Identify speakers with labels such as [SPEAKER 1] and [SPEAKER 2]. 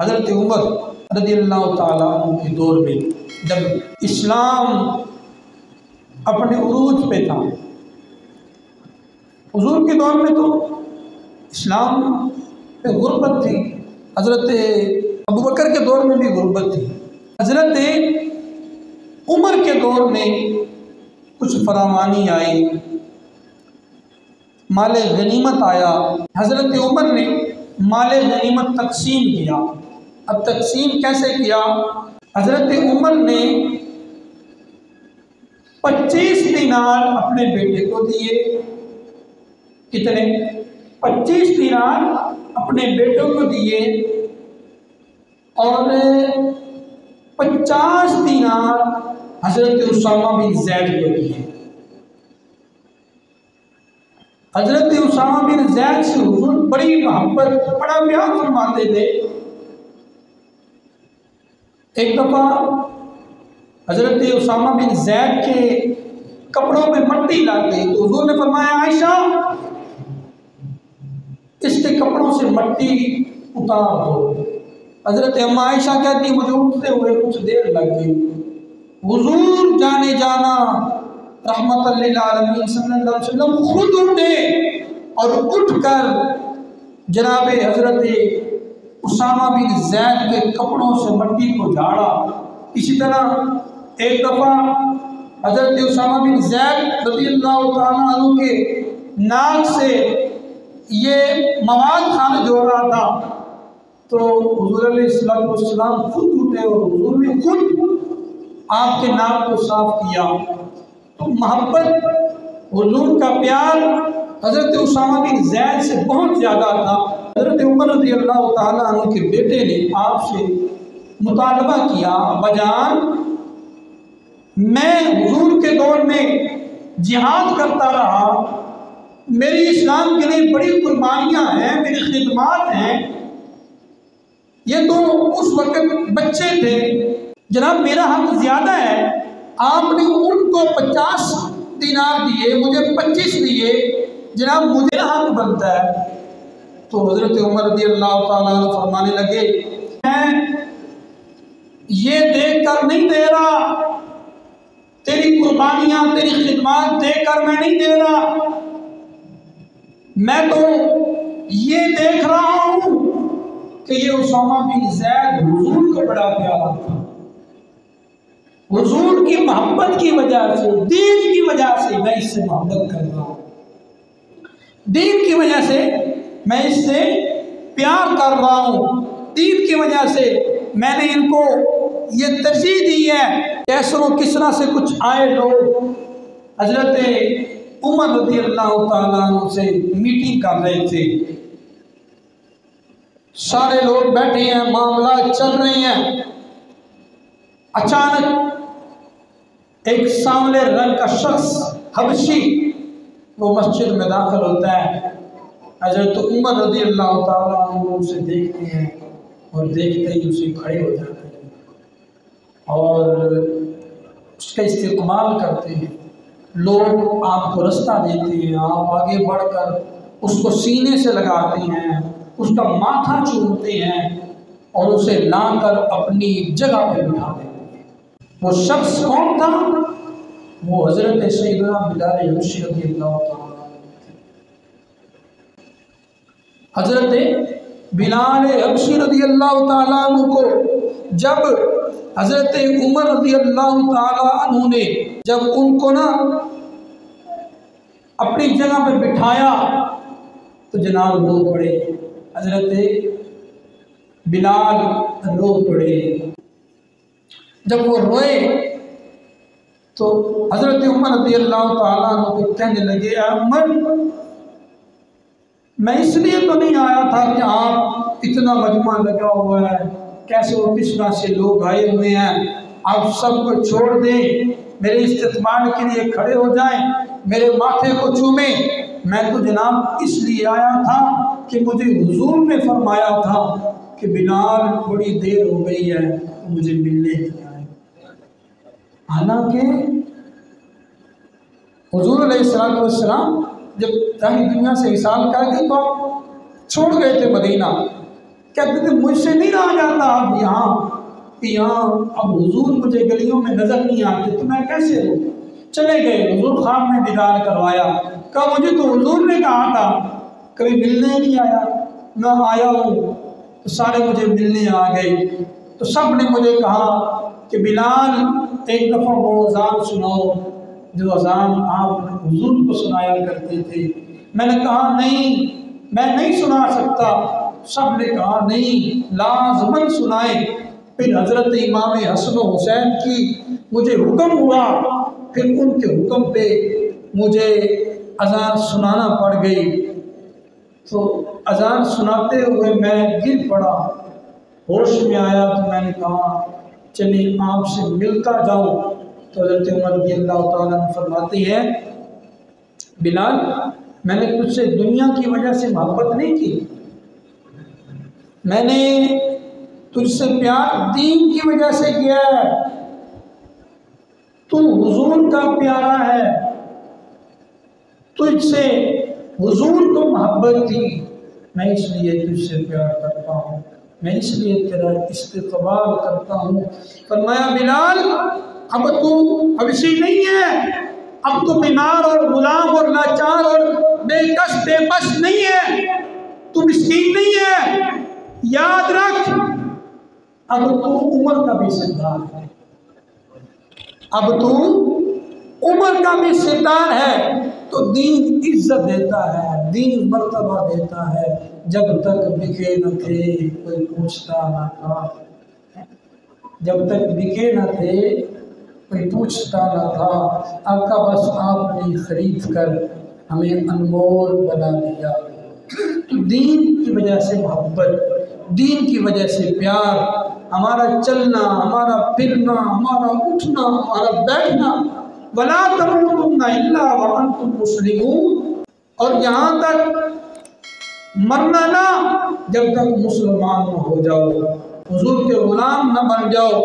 [SPEAKER 1] حضرت عمر رضی اللہ تعالیٰ عنہ کے دور میں جب اسلام اپنے عروج پہ تھا، حضور کے دور میں تو اسلام پہ غربت تھی، حضرت ابوبکر کے دور میں بھی غربت تھی، حضرت عمر کے دور میں کچھ فراوانی آئی، مال غنیمت آیا، حضرت عمر نے مال غنیمت تقسیم کیا۔ اب تقسیم کیسے کیا؟ حضرت عمر نے 25 دینار اپنے بیٹے کو دیے۔ کتنے؟ 25 دینار اپنے بیٹوں کو دیے اور 50 دینار حضرت اسامہ بن زید کو دیے۔ حضرت اسامہ بن زید سے حضور بڑی محبت، بڑا پیار فرماتے تھے۔ ایک دفعہ حضرت اسامہ بن زید کے کپڑوں میں مٹی لگ گئی تو حضور نے فرمایا عائشہ اس کے کپڑوں سے مٹی اتار دو۔ حضرت اما عائشہ کہتی مجھے اٹھتے ہوئے کچھ دیر لگ گئی، حضور جانے جانا رحمت للعالمین صلی اللہ علیہ وسلم خود اٹھے اور اٹھ کر جناب حضرت اسامہ بن زید کے کپڑوں سے مٹی کو جھاڑا۔ اسی طرح ایک دفعہ حضرت اسامہ بن زید رضی اللہ تعالیٰ عنہ کے ناک سے یہ مواد خارج ہو رہا تھا تو حضور علیہ السلام خود اٹھے اور حضور نے خود آپ کے ناک کو صاف کیا۔ تو محبت، حضور کا پیار حضرت اسامہ بن زید سے بہت زیادہ تھا۔ حضرت عمر رضی اللہ تعالیٰ عنہ کے بیٹے نے آپ سے مطالبہ کیا ابا جان میں حضور کے دور میں جہاد کرتا رہا، میری اسلام کے لیے بڑی قربانیاں ہیں، میری خدمات ہیں، یہ تو اس وقت بچے تھے، جناب میرا حق زیادہ ہے، آپ نے ان کو 50 دینار دیے، مجھے 25 دیے، جناب مجھے حق بنتا ہے۔ تو حضرت عمر رضی اللہ تعالیٰ عنہ فرمانے لگے میں یہ دیکھ کر نہیں دے رہا، تیری قربانیاں تیری خدمات دیکھ کر میں نہیں دے رہا، میں تو یہ دیکھ رہا ہوں کہ یہ اسامہ بن زید حضور کو بڑا پیارا تھا، حضور کی محبت کی وجہ سے، دین کی وجہ سے میں اس سے محبت کر رہا ہوں، دین کی وجہ سے میں اس سے پیار کر رہا ہوں، دین کی وجہ سے میں نے ان کو یہ ترجیح دی ہے۔ کیسر و کسرا سے کچھ آئے لوگ حضرت عمر رضی اللہ تعالیٰ عنہ سے میٹنگ کر رہے تھے، سارے لوگ بیٹھے ہیں، معاملات چل رہے ہیں، اچانک ایک سانولے رنگ کا شخص حبشی وہ مسجد میں داخل ہوتا ہے۔ حضرت عمر رضی اللہ تعالیٰ عنہ اسے دیکھتے ہیں اور دیکھتے ہی اسے کھڑے ہو جاتے ہیں اور اس کا استقبال کرتے ہیں، لوگ آپ کو رستہ دیتے ہیں، آپ آگے بڑھ کر اس کو سینے سے لگاتے ہیں، اس کا ماتھا چومتے ہیں اور اسے لا کر اپنی جگہ پہ بٹھا دیتے ہیں۔ وہ شخص کون تھا؟ وہ حضرت سیدنا بلال حبشی رضی اللہ تعالیٰ عنہ تھے۔ حضرت بلال حبشی رضی اللہ تعالیٰ عنہ کو جب حضرت عمر رضی اللہ تعالیٰ عنہ نے جب ان کو اپنی جگہ پہ بٹھایا تو جناب رو پڑے، حضرت بلال رو پڑے۔ جب وہ روئے تو حضرت عمر رضی اللہ تعالیٰ عنہ کو کہنے لگے اے عمر میں اس لیے تو نہیں آیا تھا کہ آپ اتنا مجمع لگا ہوا ہے، کیسے وہ کس طرح سے لوگ آئے ہوئے ہیں، آپ سب کو چھوڑ دیں، میرے استقبال کے لیے کھڑے ہو جائیں، میرے ماتھے کو چومیں۔ میں تو جناب اس لیے آیا تھا کہ مجھے حضور نے فرمایا تھا کہ بلال بڑی دیر ہو گئی ہے مجھے ملنے کے آئے۔ حالانکہ حضور علیہ السلام جب تاہی دنیا سے وصال کر گئی تو آپ چھوڑ گئے تھے مدینہ، کہتے تھے مجھ سے نہیں رہا جاتا اب یہاں اب حضور مجھے گلیوں میں نظر نہیں آتے تو میں کیسے ہوں؟ چلے گئے، حضور خواب میں دیدار کروایا، کہا مجھے تو حضور نے کہا تھا، کبھی ملنے نہیں آیا، میں آیا ہوں تو سارے مجھے ملنے آ گئے، تو سب نے مجھے کہا کہ بلال ایک دفعہ وہ اذان سناؤ جو اذان آپ نے حضور کو سنایا کرتے تھے۔ میں نے کہا نہیں، میں نہیں سنا سکتا۔ سب نے کہا نہیں، لازماً سنائے۔ پھر حضرت امام حسن و حسین کی مجھے حکم ہوا، پھر ان کے حکم پہ مجھے اذان سنانا پڑ گئی۔ تو اذان سناتے ہوئے میں گر پڑا، ہوش میں آیا تو میں نے کہا چلیے آپ سے ملتا جاؤں۔ تو حضرت عمر رضی اللہ تعالیٰ عنہ فرماتی ہے بلال میں نے تجھ سے دنیا کی وجہ سے محبت نہیں کی، میں نے تجھ سے پیار دین کی وجہ سے کیا ہے، تو حضور کا پیارا ہے، تجھ سے حضور کو محبت تھی، میں اس لیے تجھ سے پیار کرتا ہوں، میں اس لیے تیرا استقبال کرتا ہوں۔ فرمایا بلال اب اسی نہیں ہے، اب تو بیمار اور غلام اور لاچار اور بے کس بے بس نہیں ہے، تو مسکین نہیں ہے، یاد رکھ اب تو عمر کا بھی سردار ہے، اب تو عمر کا بھی سردار ہے۔ تو دین عزت دیتا ہے، دین مرتبہ دیتا ہے، جب تک بکے نہ تھے کوئی پوچھتا نہ تھا، جب تک بکے نہ تھے کوئی پوچھتا نہ تھا، آقا بس آپ نے خرید کر ہمیں انمول بنا دیا۔ تو دین کی وجہ سے محبت، دین کی وجہ سے پیار، ہمارا چلنا، ہمارا پھرنا، ہمارا اٹھنا، ہمارا بیٹھنا، وَلَا تَمُوتُنَّ إِلَّا وَأَنْتُمْ مُسْلِمُونَ، اور یہاں تک مرنا نہ جب تک مسلمان نہ ہو جاؤ، حضور کے غلام نہ بن جاؤ۔